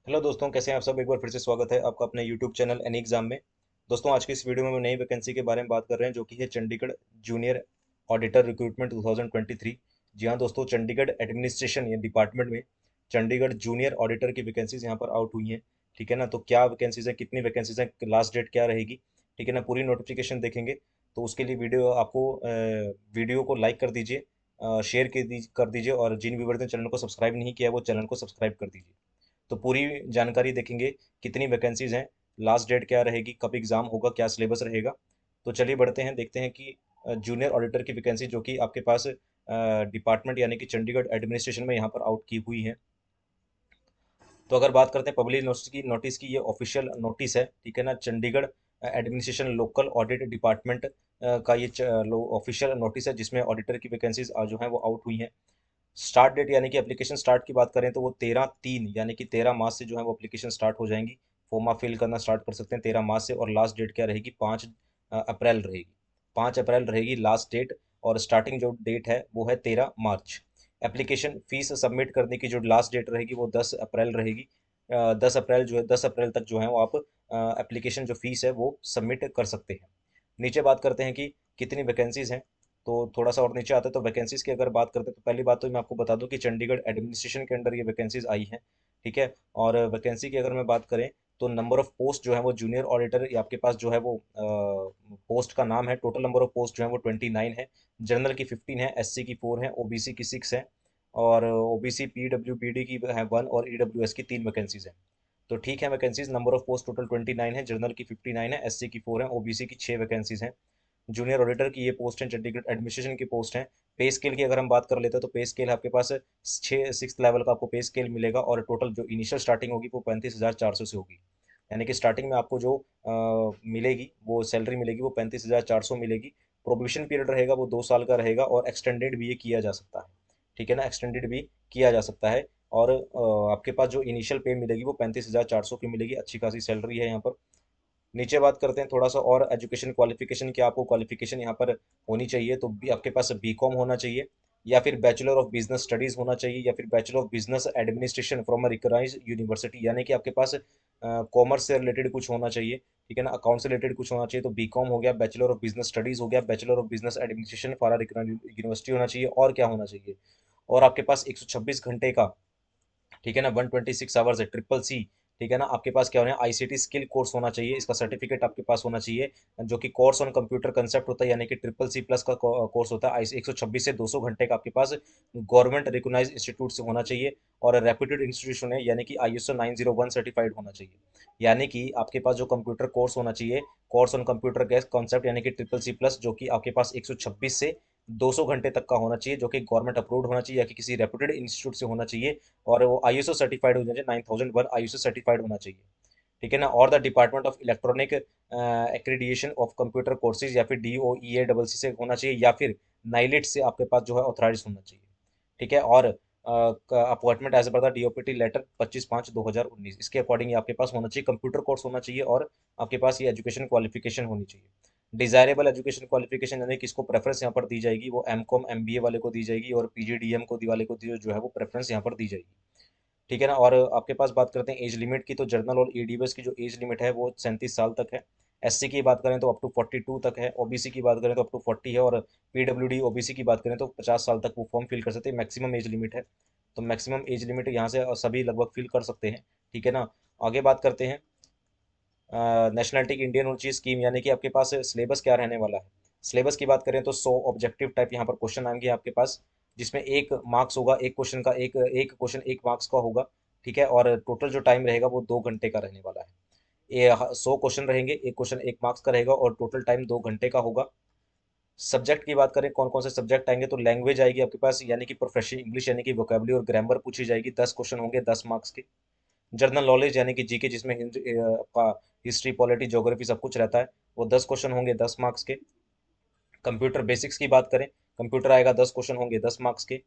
Hello दोस्तों, कैसे हैं आप सब। एक बार फिर से स्वागत है आपका अपने यूट्यूब चैनल एनी एग्जाम में। दोस्तों, आज की इस वीडियो में हम नई वैकेंसी के बारे में बात कर रहे हैं जो कि है चंडीगढ़ जूनियर ऑडिटर रिक्रूटमेंट 2023। जी हाँ दोस्तों, चंडीगढ़ एडमिनिस्ट्रेशन या डिपार्टमेंट में चंडीगढ़ जूनियर ऑडिटर की वैकेंसीज यहाँ पर आउट हुई हैं। ठीक है ना, तो क्या वैकेंसीज हैं, कितनी वैकेंसीज हैं, लास्ट डेट क्या रहेगी, ठीक है ना, पूरी नोटिफिकेशन देखेंगे। तो उसके लिए वीडियो को लाइक कर दीजिए, शेयर कर दीजिए, और जिन व्यूवर्स ने चैनल को सब्सक्राइब नहीं किया है वो चैनल को सब्सक्राइब कर दीजिए। तो पूरी जानकारी देखेंगे, कितनी वैकेंसीज हैं, लास्ट डेट क्या रहेगी, कब एग्ज़ाम होगा, क्या सिलेबस रहेगा। तो चलिए बढ़ते हैं, देखते हैं कि जूनियर ऑडिटर की वैकेंसी जो कि आपके पास डिपार्टमेंट यानी कि चंडीगढ़ एडमिनिस्ट्रेशन में यहाँ पर आउट की हुई है। तो अगर बात करते हैं पब्लिक नोटिस की, ये ऑफिशियल नोटिस है, ठीक है ना। Chandigarh administration local audit department का ये ऑफिशियल नोटिस है जिसमें ऑडिटर की वैकेंसीज जो हैं वो आउट हुई हैं। स्टार्ट डेट यानी कि एप्लीकेशन स्टार्ट की बात करें तो वो 13/3 यानी कि 13 मार्च से जो है वो एप्लीकेशन स्टार्ट हो जाएंगी। फॉर्म आप फिल करना स्टार्ट कर सकते हैं 13 मार्च से, और लास्ट डेट क्या रहेगी, 5 अप्रैल रहेगी। 5 अप्रैल रहेगी लास्ट डेट, और स्टार्टिंग जो डेट है वो है 13 मार्च। एप्लीकेशन फीस सबमिट करने की जो लास्ट डेट रहेगी वो 10 अप्रैल रहेगी। 10 अप्रैल तक जो है वो आप एप्लीकेशन जो फीस है वो सबमिट कर सकते हैं। नीचे बात करते हैं कि कितनी वैकेंसीज हैं। तो थोड़ा सा और नीचे आता है तो वैकेंसीज की अगर बात करते हैं तो पहली बात तो मैं आपको बता दूं कि चंडीगढ़ एडमिनिस्ट्रेशन के अंडर ये वैकेंसीज आई हैं। ठीक है। और वैकेंसी की अगर मैं बात करें तो नंबर ऑफ पोस्ट जो है वो जूनियर ऑडिटर आपके पास जो है वो पोस्ट का नाम है, टोटल नंबर ऑफ पोस्ट जो है वो 29 है। जनरल की 15 है, एससी की 4 है, ओबीसी की 6 है, और ओबीसी पीडब्ल्यूबीडी की है 1, और ईडब्ल्यूएस की 3 वैकेंसीज हैं। तो ठीक है, vacancies number of post total 29 है, जनरल की 59 है, एससी की 4 है, ओबीसी की 6 वैकेंसीज हैं। जूनियर ऑडिटर की ये पोस्ट है, चंडीगढ़ एडमिनिस्ट्रेशन की पोस्ट है। पे स्केल की अगर हम बात कर लेते हैं तो पे स्केल आपके पास 6 लेवल का आपको पे स्केल मिलेगा, और टोटल जो इनिशियल स्टार्टिंग होगी वो 35,400 से होगी। यानी कि स्टार्टिंग में आपको जो मिलेगी वो सैलरी मिलेगी वो 35,400 मिलेगी। प्रोबेशन पीरियड रहेगा वो 2 साल का रहेगा, और एक्सटेंडेड भी ये किया जा सकता है। ठीक है ना, एक्सटेंडेड भी किया जा सकता है। और आपके पास जो इनिशियल पे मिलेगी वो 35,400 की मिलेगी, अच्छी खासी सैलरी है यहाँ पर। नीचे बात करते हैं थोड़ा सा और एजुकेशन क्वालिफिकेशन की। आपको क्वालिफिकेशन यहाँ पर होनी चाहिए तो भी आपके पास बीकॉम होना चाहिए, या फिर बैचलर ऑफ बिजनेस स्टडीज होना चाहिए, या फिर bachelor of business administration from a recognised university, यानी कि आपके पास कॉमर्स से रिलेटेड कुछ होना चाहिए। ठीक है ना, अकाउंट से रिलेटेड कुछ होना चाहिए। तो बीकॉम हो गया, बैचलर ऑफ बिजनेस स्टडीज हो गया, bachelor of business administration for university होना चाहिए, और क्या होना चाहिए, और आपके पास 126 घंटे का, ठीक है ना, 126 आवर्स है, ट्रिपल सी। ठीक है ना, आपके पास क्या होना है, आईसीटी स्किल कोर्स होना चाहिए, इसका सर्टिफिकेट आपके पास होना चाहिए, जो कि कोर्स ऑन कंप्यूटर कंसेप्ट होता है, यानी कि ट्रिपल सी प्लस का कोर्स होता है। 126 से 200 घंटे का आपके पास गवर्नमेंट रिकोगनाइज इंस्टीट्यूट से होना चाहिए, और रेप्यूटेड इंस्टीट्यूशन है, यानी कि आईएसओ 901 सर्टिफाइड होना चाहिए। यानी कि आपके पास जो कंप्यूटर कोर्स होना चाहिए, कोर्स ऑन कंप्यूटर के कॉन्सेप्ट, यानी कि ट्रिपल सी प्लस, जो कि आपके पास 126 से 200 घंटे तक का होना चाहिए, जो कि गवर्नमेंट अप्रूव्ड होना चाहिए या कि किसी रेप्यूटेड इंस्टीट्यूट से होना चाहिए, और वो आईएसओ सर्टिफाइड होना चाहिए, 9001 आईएसओ सर्टिफाइड होना चाहिए। ठीक है ना, और the department of electronic accreditation of computer courses, या फिर डीओईए डबल सी से होना चाहिए, या फिर नाइलेट से आपके पास जो है ऑथराइज होना चाहिए। ठीक है। और appointment as per the DOPT letter 25/5/2019, इसके अकॉर्डिंग आपके पास होना चाहिए, कंप्यूटर कोर्स होना चाहिए, और आपके पास ये एजुकेशन क्वालिफिकेशन होनी चाहिए। डिजायरेबल एजुकेशन क्वालिफिकेशन यानी किसको प्रेफरेंस यहाँ पर दी जाएगी, वो एमकॉम एमबीए वाले को दी जाएगी, और पीजीडीएम को दी वाले को जो है वो प्रेफरेंस यहाँ पर दी जाएगी। ठीक है ना। और आपके पास बात करते हैं एज लिमिट की, तो जनरल और ईडब्ल्यूएस की जो एज लिमिट है वो 37 साल तक है। एससी की बात करें तो अप टू 42 तक है, ओबीसी की बात करें तो अप टू 40 है, और पीडब्ल्यूडी ओबीसी की बात करें तो 50 साल तक वो फॉर्म फिल कर सकते हैं, मैक्सिमम एज लिमिट है। तो मैक्सिमम एज लिमिट यहाँ से सभी लगभग फिल कर सकते हैं। ठीक है ना। आगे बात करते हैं नेशनलिटी की, इंडियन होनी चाहिए स्कीम, यानी कि आपके पास सिलेबस क्या रहने वाला है। सिलेबस की बात करें तो 100 ऑब्जेक्टिव टाइप यहाँ पर क्वेश्चन आएंगे आपके पास, जिसमें एक मार्क्स होगा, एक क्वेश्चन का, एक एक क्वेश्चन 1 मार्क्स का होगा। ठीक है। और टोटल जो टाइम रहेगा वो 2 घंटे का रहने वाला है। ये 100 क्वेश्चन रहेंगे, एक क्वेश्चन 1 मार्क्स का रहेगा, और टोटल टाइम 2 घंटे का होगा। सब्जेक्ट की बात करें कौन कौन से सब्जेक्ट आएंगे, तो लैंग्वेज आएगी आपके पास, यानी कि प्रोफेशनल इंग्लिश, यानी कि वोकेबलरी और ग्रामर पूछी जाएगी, 10 क्वेश्चन होंगे 10 मार्क्स के। जनरल नॉलेज यानी कि जीके, जिसमें आपका हिस्ट्री पॉलिटी ज्योग्राफी सब कुछ रहता है, वो 10 क्वेश्चन होंगे 10 मार्क्स के। कंप्यूटर बेसिक्स की बात करें, कंप्यूटर आएगा, 10 क्वेश्चन होंगे 10 मार्क्स के।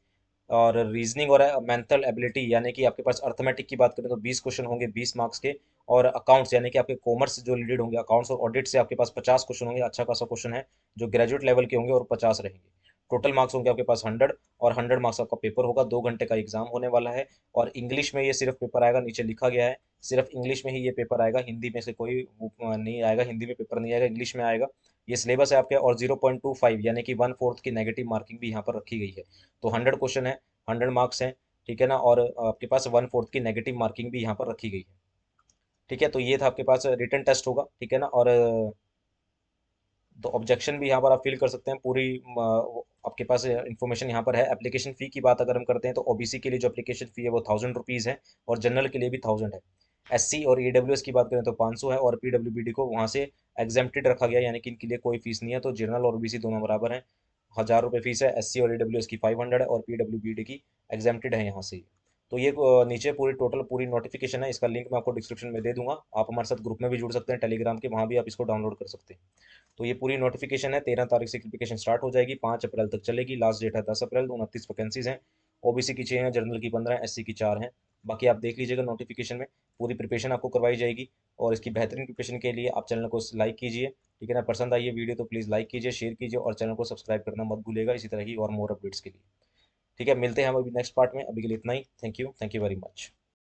और रीजनिंग और मेंटल एबिलिटी, यानी कि आपके पास अर्थमेटिक की बात करें तो 20 क्वेश्चन होंगे 20 मार्क्स के। और अकाउंट्स, यानी कि आपके कॉमर्स जो रिलेटेड होंगे, अकाउंट्स और ऑडिट से आपके पास 50 क्वेश्चन होंगे, अच्छा खासा क्वेश्चन है, जो ग्रेजुएट लेवल के होंगे, और 50 रहेंगे। टोटल मार्क्स होंगे आपके पास 100, और 100 मार्क्स आपका पेपर होगा। 2 घंटे का एग्जाम होने वाला है, और इंग्लिश में ये सिर्फ पेपर आएगा, नीचे लिखा गया है सिर्फ इंग्लिश में ही ये पेपर आएगा, हिंदी में से कोई नहीं आएगा, हिंदी में पेपर नहीं आएगा, इंग्लिश में आएगा। ये सिलेबस है आपके, और 0.25 यानी कि 1/4 की नेगेटिव मार्किंग भी यहाँ पर रखी गई है। तो 100 क्वेश्चन है, 100 मार्क्स हैं, ठीक है ना, और आपके पास 1/4 की नेगेटिव मार्किंग भी यहाँ पर रखी गई है। ठीक है, तो ये था आपके पास रिटन टेस्ट होगा, ठीक है ना। और तो ऑब्जेक्शन भी यहाँ पर आप फिल कर सकते हैं पूरी, आपके पास इन्फॉर्मेशन यहाँ पर है। एप्लीकेशन फ़ी की बात अगर हम करते हैं तो ओबीसी के लिए जो एप्लीकेशन फ़ी है वो 1000 रुपीज़ है, और जनरल के लिए भी 1000 है। एससी और ईडब्ल्यूएस की बात करें तो 500 है, और पीडब्ल्यूबीडी को वहाँ से एग्जेम्प्टेड रखा गया, यानी कि इनके लिए कोई फीस नहीं है। तो जनरल और ओबीसी दोनों बराबर हैं, 1000 रुपये फीस है। एससी और ईडब्ल्यूएस की 500 है, और पीडब्ल्यूबीडी की एग्जेम्प्टेड है यहाँ से। तो ये नीचे पूरी टोटल पूरी नोटिफिकेशन है, इसका लिंक मैं आपको डिस्क्रिप्शन में दे दूंगा। आप हमारे साथ ग्रुप में भी जुड़ सकते हैं टेलीग्राम के, वहाँ भी आप इसको डाउनलोड कर सकते हैं। तो ये पूरी नोटिफिकेशन है, 13 तारीख से एप्लीकेशन स्टार्ट हो जाएगी, 5 अप्रैल तक चलेगी, लास्ट डेट है 10 अप्रैल। 29 वैकेंसीज हैं, ओबीसी की 6 हैं, जनरल की 15 है, एससी की 4 हैं। बाकी आप देख लीजिएगा नोटिफिकेशन में, पूरी प्रिपरेशन आपको करवाई जाएगी। और इसकी बेहतरीन प्रिपरेशन के लिए आप चैनल को लाइक कीजिए, ठीक है ना। पसंद आई है वीडियो तो प्लीज़ लाइक कीजिए, शेयर कीजिए, और चैनल को सब्सक्राइब करना मत भूलिएगा इसी तरह की और मोर अपडेट्स के लिए। ठीक है, मिलते हैं हम अभी नेक्स्ट पार्ट में, अभी के लिए इतना ही। Thank you very much.